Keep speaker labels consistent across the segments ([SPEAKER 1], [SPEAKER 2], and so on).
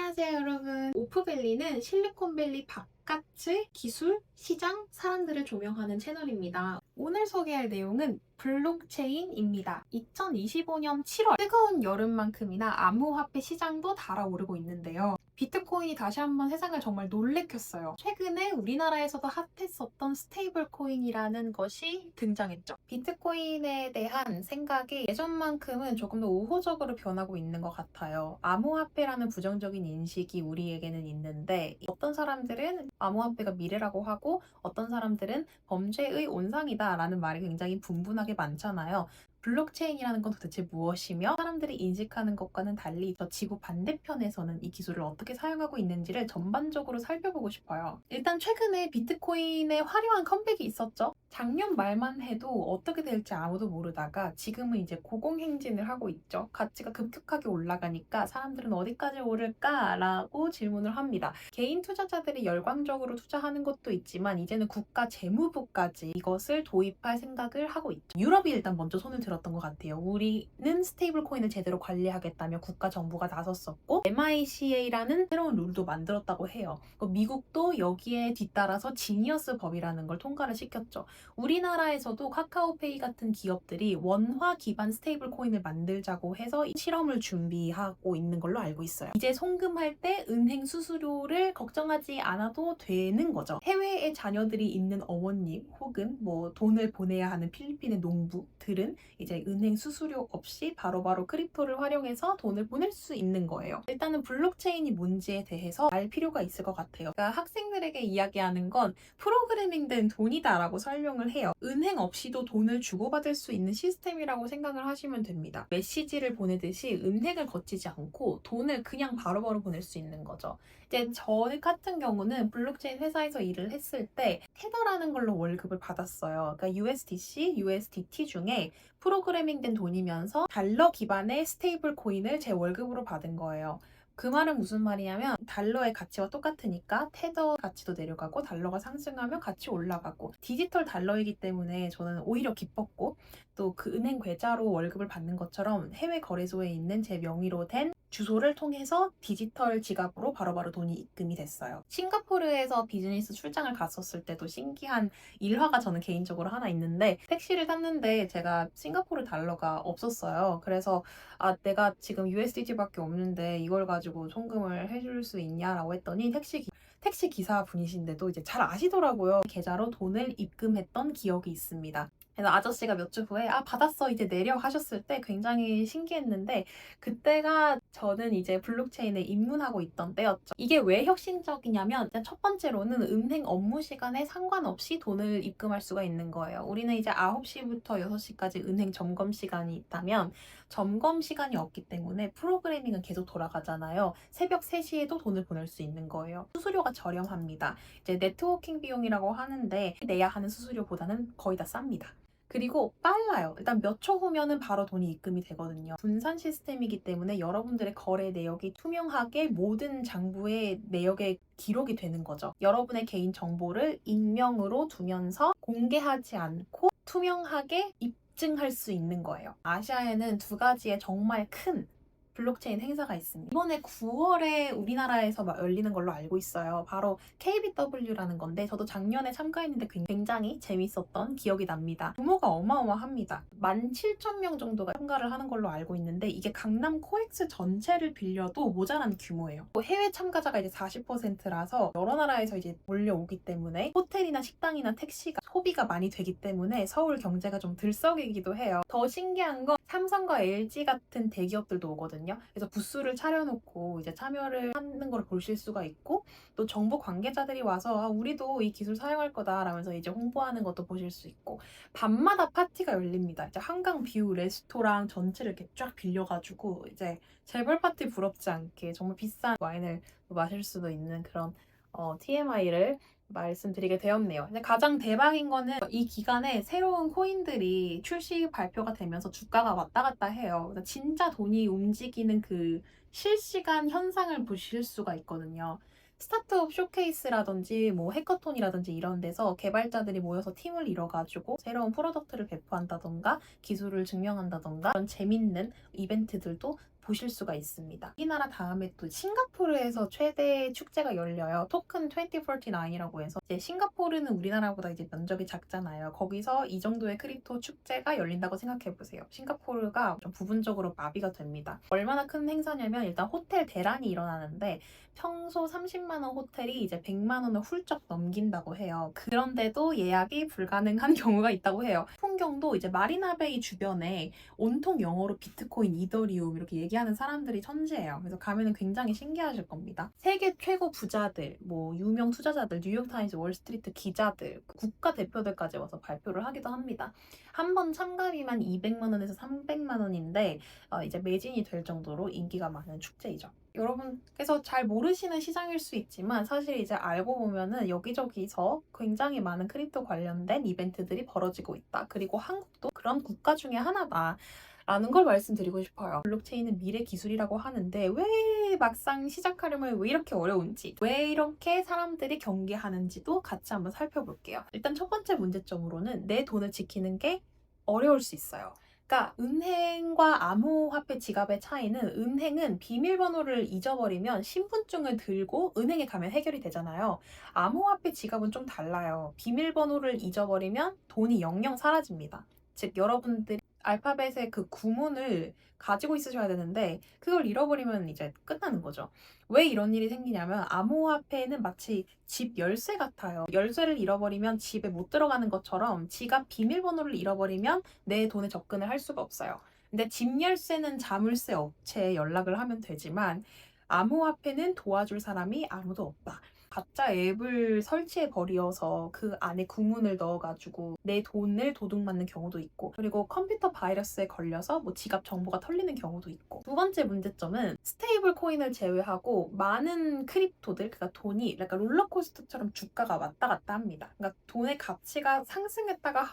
[SPEAKER 1] 안녕하세요 여러분. 오프밸리는 실리콘밸리 바깥의 기술, 시장, 사람들을 조명하는 채널입니다. 오늘 소개할 내용은 블록체인입니다. 2025년 7월 뜨거운 여름만큼이나 암호화폐 시장도 달아오르고 있는데요. 비트코인이 다시 한번 세상을 정말 놀래켰어요. 최근에 우리나라에서도 핫했었던 스테이블 코인이라는 것이 등장했죠. 비트코인에 대한 생각이 예전만큼은 조금 더 우호적으로 변하고 있는 것 같아요. 암호화폐라는 부정적인 인식이 우리에게는 있는데 어떤 사람들은 암호화폐가 미래라고 하고 어떤 사람들은 범죄의 온상이다라는 말이 굉장히 분분하게 많잖아요. 블록체인이라는 건 도대체 무엇이며 사람들이 인식하는 것과는 달리 저 지구 반대편에서는 이 기술을 어떻게 사용하고 있는지를 전반적으로 살펴보고 싶어요. 일단 최근에 비트코인의 화려한 컴백이 있었죠. 작년 말만 해도 어떻게 될지 아무도 모르다가 지금은 이제 고공행진을 하고 있죠. 가치가 급격하게 올라가니까 사람들은 어디까지 오를까라고 질문을 합니다. 개인 투자자들이 열광적으로 투자하는 것도 있지만 이제는 국가 재무부까지 이것을 도입할 생각을 하고 있죠. 유럽이 일단 먼저 손을 들었던 것 같아요. 우리는 스테이블 코인을 제대로 관리하겠다며 국가 정부가 나섰었고 MiCA라는 새로운 룰도 만들었다고 해요. 미국도 여기에 뒤따라서 지니어스 법이라는 걸 통과를 시켰죠. 우리나라에서도 카카오페이 같은 기업들이 원화 기반 스테이블 코인을 만들자고 해서 실험을 준비하고 있는 걸로 알고 있어요. 이제 송금할 때 은행 수수료를 걱정하지 않아도 되는 거죠. 해외에 자녀들이 있는 어머님 혹은 뭐 돈을 보내야 하는 필리핀의 농부들은 이제 은행 수수료 없이 바로바로 크립토를 활용해서 돈을 보낼 수 있는 거예요. 일단은 블록체인이 뭔지에 대해서 알 필요가 있을 것 같아요. 그러니까 학생들에게 이야기하는 건 프로그래밍된 돈이다라고 설명을 해요. 은행 없이도 돈을 주고받을 수 있는 시스템이라고 생각을 하시면 됩니다. 메시지를 보내듯이 은행을 거치지 않고 돈을 그냥 바로바로 보낼 수 있는 거죠. 이제 저 같은 경우는 블록체인 회사에서 일을 했을 때 테더라는 걸로 월급을 받았어요. 그러니까 USDC, USDT 중에 프로그래밍된 돈이면서 달러 기반의 스테이블 코인을 제 월급으로 받은 거예요. 그 말은 무슨 말이냐면 달러의 가치와 똑같으니까 테더 가치도 내려가고 달러가 상승하면 가치 올라가고 디지털 달러이기 때문에 저는 오히려 기뻤고 또 그 은행 계좌로 월급을 받는 것처럼 해외 거래소에 있는 제 명의로 된 주소를 통해서 디지털 지갑으로 바로바로 돈이 입금이 됐어요. 싱가포르에서 비즈니스 출장을 갔었을 때도 신기한 일화가 저는 개인적으로 하나 있는데 택시를 탔는데 제가 싱가포르 달러가 없었어요. 그래서 내가 지금 USDT밖에 없는데 이걸 가지고 송금을 해줄 수 있냐라고 했더니 택시 기사 분이신데도 이제 잘 아시더라고요. 계좌로 돈을 입금했던 기억이 있습니다. 그래서 아저씨가 몇 주 후에 받았어 이제 내려 하셨을 때 굉장히 신기했는데 그때가 저는 이제 블록체인에 입문하고 있던 때였죠. 이게 왜 혁신적이냐면 일단 첫 번째로는 은행 업무 시간에 상관없이 돈을 입금할 수가 있는 거예요. 우리는 이제 9시부터 6시까지 은행 점검 시간이 있다면 점검 시간이 없기 때문에 프로그래밍은 계속 돌아가잖아요. 새벽 3시에도 돈을 보낼 수 있는 거예요. 수수료가 저렴합니다. 이제 네트워킹 비용이라고 하는데 내야 하는 수수료보다는 거의 다 쌉니다. 그리고 빨라요. 일단 몇 초 후면은 바로 돈이 입금이 되거든요. 분산 시스템이기 때문에 여러분들의 거래 내역이 투명하게 모든 장부의 내역에 기록이 되는 거죠. 여러분의 개인 정보를 익명으로 두면서 공개하지 않고 투명하게 입증할 수 있는 거예요. 아시아에는 두 가지의 정말 큰 블록체인 행사가 있습니다. 이번에 9월에 우리나라에서 열리는 걸로 알고 있어요. 바로 KBW라는 건데 저도 작년에 참가했는데 굉장히 재밌었던 기억이 납니다. 규모가 어마어마합니다. 17,000명 정도가 참가를 하는 걸로 알고 있는데 이게 강남 코엑스 전체를 빌려도 모자란 규모예요. 해외 참가자가 이제 40%라서 여러 나라에서 이제 몰려오기 때문에 호텔이나 식당이나 택시가 소비가 많이 되기 때문에 서울 경제가 좀 들썩이기도 해요. 더 신기한 건 삼성과 LG 같은 대기업들도 오거든요. 그래서 부스를 차려놓고 이제 참여를 하는 걸 보실 수가 있고 또 정부 관계자들이 와서 우리도 이 기술 사용할 거다라면서 이제 홍보하는 것도 보실 수 있고 밤마다 파티가 열립니다. 이제 한강 뷰 레스토랑 전체를 이렇게 쫙 빌려가지고 이제 재벌 파티 부럽지 않게 정말 비싼 와인을 마실 수도 있는 그런 TMI를 말씀드리게 되었네요. 근데 가장 대박인 거는 이 기간에 새로운 코인들이 출시 발표가 되면서 주가가 왔다 갔다 해요. 그래서 진짜 돈이 움직이는 그 실시간 현상을 보실 수가 있거든요. 스타트업 쇼케이스라든지 뭐 해커톤이라든지 이런 데서 개발자들이 모여서 팀을 이뤄가지고 새로운 프로덕트를 배포한다던가 기술을 증명한다던가 그런 재밌는 이벤트들도 보실 수가 있습니다. 우리나라 다음에 또 싱가포르에서 최대 축제가 열려요. 토큰 2049이라고 해서 이제 싱가포르는 우리나라보다 이제 면적이 작잖아요. 거기서 이 정도의 크립토 축제가 열린다고 생각해 보세요. 싱가포르가 좀 부분적으로 마비가 됩니다. 얼마나 큰 행사냐면 일단 호텔 대란이 일어나는데 평소 30만 원 호텔이 이제 100만 원을 훌쩍 넘긴다고 해요. 그런데도 예약이 불가능한 경우가 있다고 해요. 풍경도 이제 마리나베이 주변에 온통 영어로 비트코인, 이더리움 이렇게 얘기하는 사람들이 천지예요. 그래서 가면은 굉장히 신기하실 겁니다. 세계 최고 부자들, 뭐 유명 투자자들, 뉴욕타임즈, 월스트리트 기자들, 국가 대표들까지 와서 발표를 하기도 합니다. 한 번 참가비만 200만 원에서 300만 원인데 이제 매진이 될 정도로 인기가 많은 축제이죠. 여러분께서 잘 모르시는 시장일 수 있지만 사실 이제 알고 보면은 여기저기서 굉장히 많은 크립토 관련된 이벤트들이 벌어지고 있다. 그리고 한국도 그런 국가 중에 하나다. 라는 걸 말씀드리고 싶어요. 블록체인은 미래 기술이라고 하는데 왜 막상 시작하려면 왜 이렇게 어려운지, 왜 이렇게 사람들이 경계하는지도 같이 한번 살펴볼게요. 일단 첫 번째 문제점으로는 내 돈을 지키는 게 어려울 수 있어요. 그러니까 은행과 암호화폐 지갑의 차이는 은행은 비밀번호를 잊어버리면 신분증을 들고 은행에 가면 해결이 되잖아요. 암호화폐 지갑은 좀 달라요. 비밀번호를 잊어버리면 돈이 영영 사라집니다. 즉 여러분들이 알파벳의 그 구문을 가지고 있으셔야 되는데 그걸 잃어버리면 이제 끝나는 거죠. 왜 이런 일이 생기냐면 암호화폐는 마치 집 열쇠 같아요. 열쇠를 잃어버리면 집에 못 들어가는 것처럼 지갑 비밀번호를 잃어버리면 내 돈에 접근을 할 수가 없어요. 근데 집 열쇠는 자물쇠 업체에 연락을 하면 되지만 암호화폐는 도와줄 사람이 아무도 없다. 가짜 앱을 설치해 버려서 그 안에 구문을 넣어가지고 내 돈을 도둑맞는 경우도 있고, 그리고 컴퓨터 바이러스에 걸려서 뭐 지갑 정보가 털리는 경우도 있고. 두 번째 문제점은 스테이블 코인을 제외하고 많은 크립토들, 그러니까 돈이 약간 롤러코스터처럼 주가가 왔다 갔다 합니다. 그러니까 돈의 가치가 상승했다가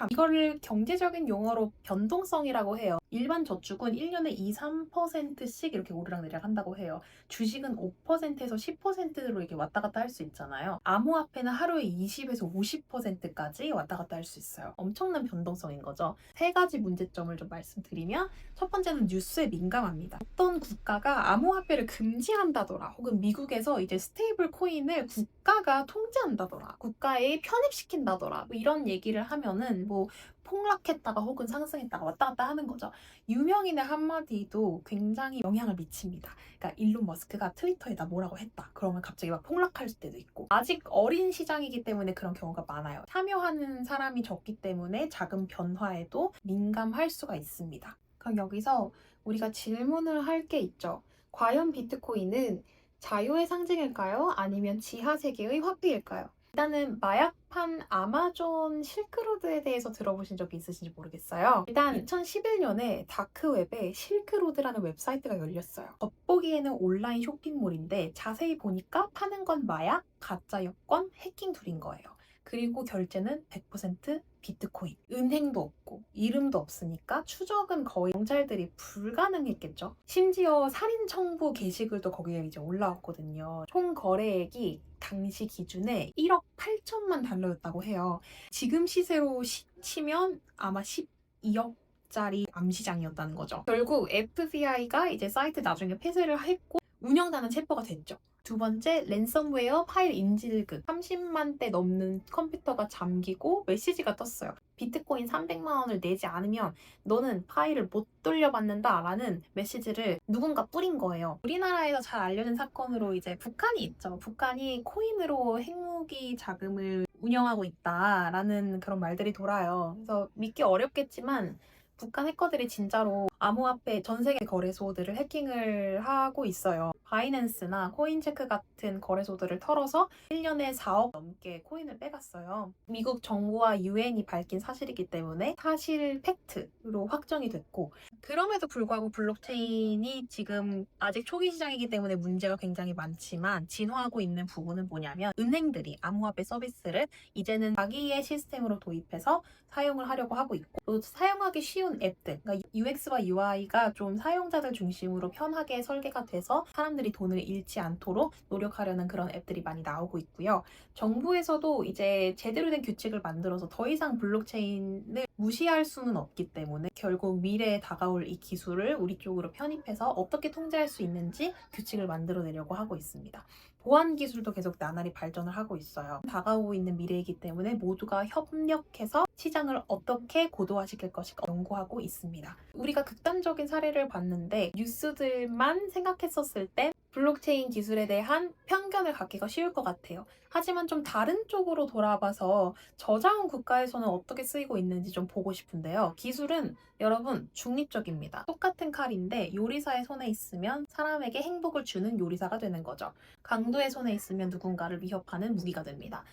[SPEAKER 1] 이거를 경제적인 용어로 변동성이라고 해요. 일반 저축은 1년에 2, 3%씩 이렇게 오르락내리락 한다고 해요. 주식은 5%에서 10%로 이렇게 왔다 갔다 할 수 있잖아요. 암호화폐는 하루에 20에서 50%까지 왔다 갔다 할 수 있어요. 엄청난 변동성인 거죠. 세 가지 문제점을 좀 말씀드리면, 첫 번째는 뉴스에 민감합니다. 어떤 국가가 암호화폐를 금지한다더라, 혹은 미국에서 이제 스테이블 코인을 국가가 통제한다더라, 국가에 편입시킨다더라, 뭐 이런 얘기를 하면은 뭐 폭락했다가 혹은 상승했다가 왔다 갔다 하는 거죠. 유명인의 한마디도 굉장히 영향을 미칩니다. 그러니까 일론 머스크가 트위터에다 뭐라고 했다, 그러면 갑자기 막 폭락할 때도 있고. 아직 어린 시장이기 때문에 그런 경우가 많아요. 참여하는 사람이 적기 때문에 작은 변화에도 민감할 수가 있습니다. 그럼 여기서 우리가 질문을 할 게 있죠. 과연 비트코인은 자유의 상징일까요? 아니면 지하 세계의 화폐일까요? 일단은 마약판 아마존 실크로드에 대해서 들어보신 적이 있으신지 모르겠어요. 일단 2011년에 다크웹에 실크로드라는 웹사이트가 열렸어요. 겉보기에는 온라인 쇼핑몰인데 자세히 보니까 파는 건 마약, 가짜 여권, 해킹 둘인 거예요. 그리고 결제는 100% 비트코인. 은행도 없고 이름도 없으니까 추적은 거의 경찰들이 불가능했겠죠. 심지어 살인 청부 게시글도 거기에 이제 올라왔거든요. 총 거래액이 당시 기준에 1억 8천만 달러였다고 해요. 지금 시세로 치면 아마 12억짜리 암시장이었다는 거죠. 결국 FBI가 이제 사이트 나중에 폐쇄를 했고 운영자는 체포가 됐죠. 두 번째, 랜섬웨어 파일 인질극. 30만 대 넘는 컴퓨터가 잠기고 메시지가 떴어요. 비트코인 300만 원을 내지 않으면 너는 파일을 못 돌려받는다 라는 메시지를 누군가 뿌린 거예요. 우리나라에서 잘 알려진 사건으로 이제 북한이 있죠. 북한이 코인으로 핵무기 자금을 운영하고 있다라는 그런 말들이 돌아요. 그래서 믿기 어렵겠지만 북한 해커들이 진짜로 암호화폐 전 세계 거래소들을 해킹을 하고 있어요. 바이낸스나 코인체크 같은 거래소들을 털어서 1년에 4억 넘게 코인을 빼갔어요. 미국 정부와 유엔이 밝힌 사실이기 때문에 사실 팩트로 확정이 됐고, 그럼에도 불구하고 블록체인이 지금 아직 초기 시장이기 때문에 문제가 굉장히 많지만 진화하고 있는 부분은 뭐냐면, 은행들이 암호화폐 서비스를 이제는 자기의 시스템으로 도입해서 사용을 하려고 하고 있고, 또 사용하기 쉬운 앱들, 그러니까 UX와 UI가 좀 사용자들 중심으로 편하게 설계가 돼서 사람들이 돈을 잃지 않도록 노력하려는 그런 앱들이 많이 나오고 있고요. 정부에서도 이제 제대로 된 규칙을 만들어서 더 이상 블록체인을 무시할 수는 없기 때문에 결국 미래에 다가올 이 기술을 우리 쪽으로 편입해서 어떻게 통제할 수 있는지 규칙을 만들어내려고 하고 있습니다. 보안 기술도 계속 나날이 발전을 하고 있어요. 다가오고 있는 미래이기 때문에 모두가 협력해서 시장을 어떻게 고도화시킬 것인가 연구하고 있습니다. 우리가 극단적인 사례를 봤는데 뉴스들만 생각했었을 때 블록체인 기술에 대한 편견을 갖기가 쉬울 것 같아요. 하지만 좀 다른 쪽으로 돌아봐서 저자원 국가에서는 어떻게 쓰이고 있는지 좀 보고 싶은데요. 기술은 여러분 중립적입니다. 똑같은 칼인데 요리사의 손에 있으면 사람에게 행복을 주는 요리사가 되는 거죠. 강도의 손에 있으면 누군가를 위협하는 무기가 됩니다.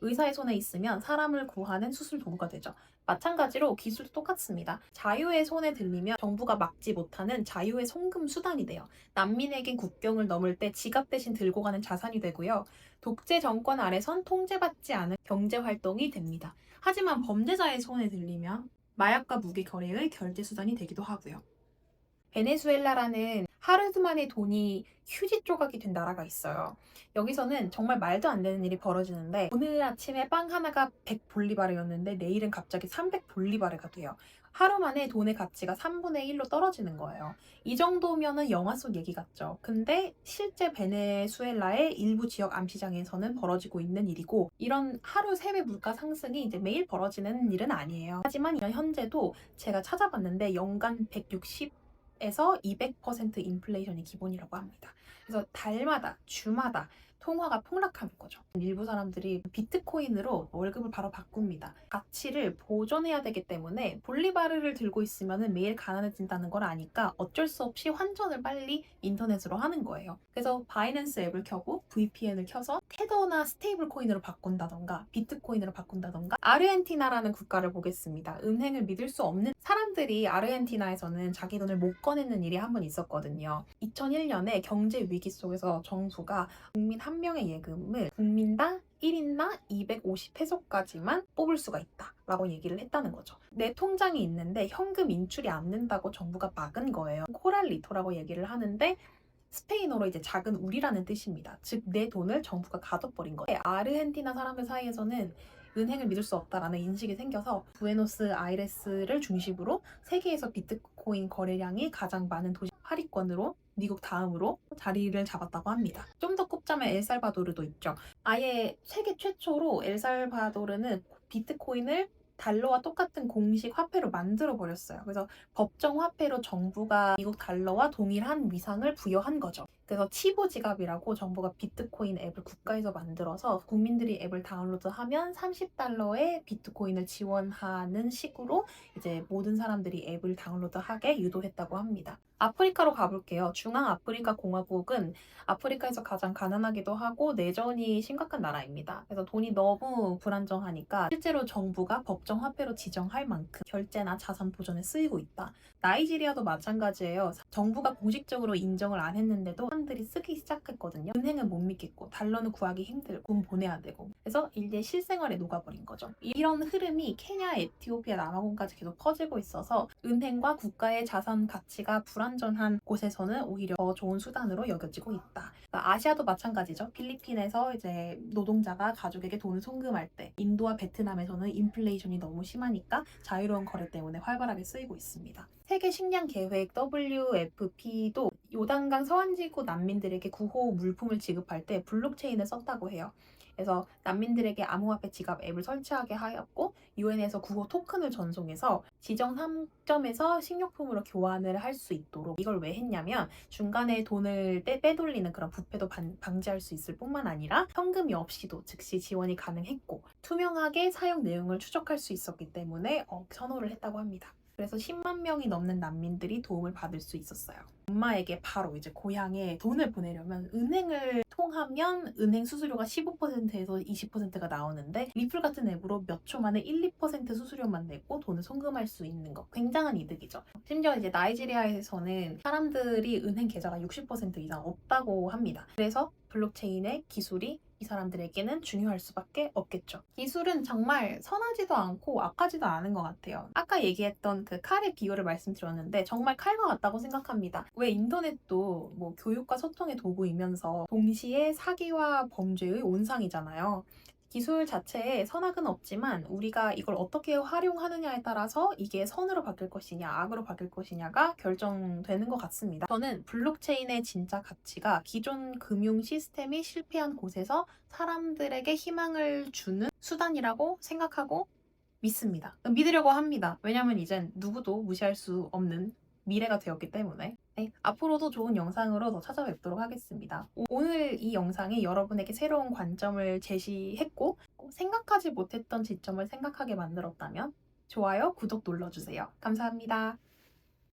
[SPEAKER 1] 의사의 손에 있으면 사람을 구하는 수술 도구가 되죠. 마찬가지로 기술도 똑같습니다. 자유의 손에 들리면 정부가 막지 못하는 자유의 송금 수단이 돼요. 난민에겐 국경을 넘을 때 지갑 대신 들고 가는 자산이 되고요. 독재 정권 아래선 통제받지 않은 경제 활동이 됩니다. 하지만 범죄자의 손에 들리면 마약과 무기 거래의 결제 수단이 되기도 하고요. 베네수엘라라는 하루 만에 돈이 휴지 조각이 된 나라가 있어요. 여기서는 정말 말도 안 되는 일이 벌어지는데 오늘 아침에 빵 하나가 100볼리바르였는데 내일은 갑자기 300볼리바르가 돼요. 하루 만에 돈의 가치가 3분의 1로 떨어지는 거예요. 이 정도면은 영화 속 얘기 같죠. 근데 실제 베네수엘라의 일부 지역 암시장에서는 벌어지고 있는 일이고 이런 하루 3배 물가 상승이 이제 매일 벌어지는 일은 아니에요. 하지만 현재도 제가 찾아봤는데 연간 160에서 200% 인플레이션이 기본이라고 합니다. 그래서 달마다, 주마다 통화가 폭락하는 거죠. 일부 사람들이 비트코인으로 월급을 바로 바꿉니다. 가치를 보존해야 되기 때문에 볼리바르를 들고 있으면 매일 가난해진다는 걸 아니까 어쩔 수 없이 환전을 빨리 인터넷으로 하는 거예요. 그래서 바이낸스 앱을 켜고 VPN을 켜서 테더나 스테이블 코인으로 바꾼다던가 비트코인으로 바꾼다던가 아르헨티나라는 국가를 보겠습니다. 은행을 믿을 수 없는 사람들이 아르헨티나에서는 자기 돈을 못 꺼내는 일이 한 번 있었거든요. 2001년에 경제 위기 속에서 정부가 국민 한 명의 예금을 국민당 1인당 250페소까지만 뽑을 수가 있다 라고 얘기를 했다는 거죠. 내 통장이 있는데 현금 인출이 안 된다고 정부가 막은 거예요. 코랄리토라고 얘기를 하는데 스페인어로 이제 작은 우리라는 뜻입니다. 즉 내 돈을 정부가 가둬버린 거예요. 아르헨티나 사람들 사이에서는 은행을 믿을 수 없다라는 인식이 생겨서 부에노스아이레스를 중심으로 세계에서 비트코인 거래량이 가장 많은 도시 하위권으로 미국 다음으로 자리를 잡았다고 합니다. 좀 더 꼽자면 엘살바도르도 있죠. 아예 세계 최초로 엘살바도르는 비트코인을 달러와 똑같은 공식 화폐로 만들어 버렸어요. 그래서 법정 화폐로 정부가 미국 달러와 동일한 위상을 부여한 거죠. 그래서 치보 지갑이라고 정부가 비트코인 앱을 국가에서 만들어서 국민들이 앱을 다운로드하면 30달러의 비트코인을 지원하는 식으로 이제 모든 사람들이 앱을 다운로드하게 유도했다고 합니다. 아프리카로 가볼게요. 중앙아프리카 공화국은 아프리카에서 가장 가난하기도 하고 내전이 심각한 나라입니다. 그래서 돈이 너무 불안정하니까 실제로 정부가 법정 화폐로 지정할 만큼 결제나 자산 보존에 쓰이고 있다. 나이지리아도 마찬가지예요. 정부가 공식적으로 인정을 안 했는데도 사람들이 쓰기 시작했거든요. 은행은 못 믿겠고 달러는 구하기 힘들고 돈 보내야 되고 그래서 이제 실생활에 녹아버린 거죠. 이런 흐름이 케냐, 에티오피아, 남아공까지 계속 퍼지고 있어서 은행과 국가의 자산 가치가 불안정한 곳에서는 오히려 더 좋은 수단으로 여겨지고 있다. 그러니까 아시아도 마찬가지죠. 필리핀에서 이제 노동자가 가족에게 돈을 송금할 때 인도와 베트남에서는 인플레이션이 너무 심하니까 자유로운 거래 때문에 활발하게 쓰이고 있습니다. 세계 식량 계획 WFP도 요단강 서안지구 난민들에게 구호 물품을 지급할 때 블록체인을 썼다고 해요. 그래서 난민들에게 암호화폐 지갑 앱을 설치하게 하였고 유엔에서 구호 토큰을 전송해서 지정 상점에서 식료품으로 교환을 할 수 있도록 이걸 왜 했냐면 중간에 돈을 빼돌리는 그런 부패도 방지할 수 있을 뿐만 아니라 현금이 없이도 즉시 지원이 가능했고 투명하게 사용 내용을 추적할 수 있었기 때문에 선호를 했다고 합니다. 그래서 10만 명이 넘는 난민들이 도움을 받을 수 있었어요. 엄마에게 바로 이제 고향에 돈을 보내려면 은행을 통하면 은행 수수료가 15%에서 20%가 나오는데 리플 같은 앱으로 몇 초 만에 1, 2% 수수료만 내고 돈을 송금할 수 있는 거 굉장한 이득이죠. 심지어 이제 나이지리아에서는 사람들이 은행 계좌가 60% 이상 없다고 합니다. 그래서 블록체인의 기술이 이 사람들에게는 중요할 수밖에 없겠죠. 기술은 정말 선하지도 않고 악하지도 않은 것 같아요. 아까 얘기했던 그 칼의 비유를 말씀드렸는데 정말 칼과 같다고 생각합니다. 왜 인터넷도 뭐 교육과 소통의 도구이면서 동시에 사기와 범죄의 온상이잖아요. 기술 자체에 선악은 없지만 우리가 이걸 어떻게 활용하느냐에 따라서 이게 선으로 바뀔 것이냐 악으로 바뀔 것이냐가 결정되는 것 같습니다. 저는 블록체인의 진짜 가치가 기존 금융 시스템이 실패한 곳에서 사람들에게 희망을 주는 수단이라고 생각하고 믿습니다. 믿으려고 합니다. 왜냐면 이젠 누구도 무시할 수 없는 미래가 되었기 때문에. 네, 앞으로도 좋은 영상으로 더 찾아뵙도록 하겠습니다. 오늘 이 영상이 여러분에게 새로운 관점을 제시했고 생각하지 못했던 지점을 생각하게 만들었다면 좋아요, 구독 눌러주세요. 감사합니다.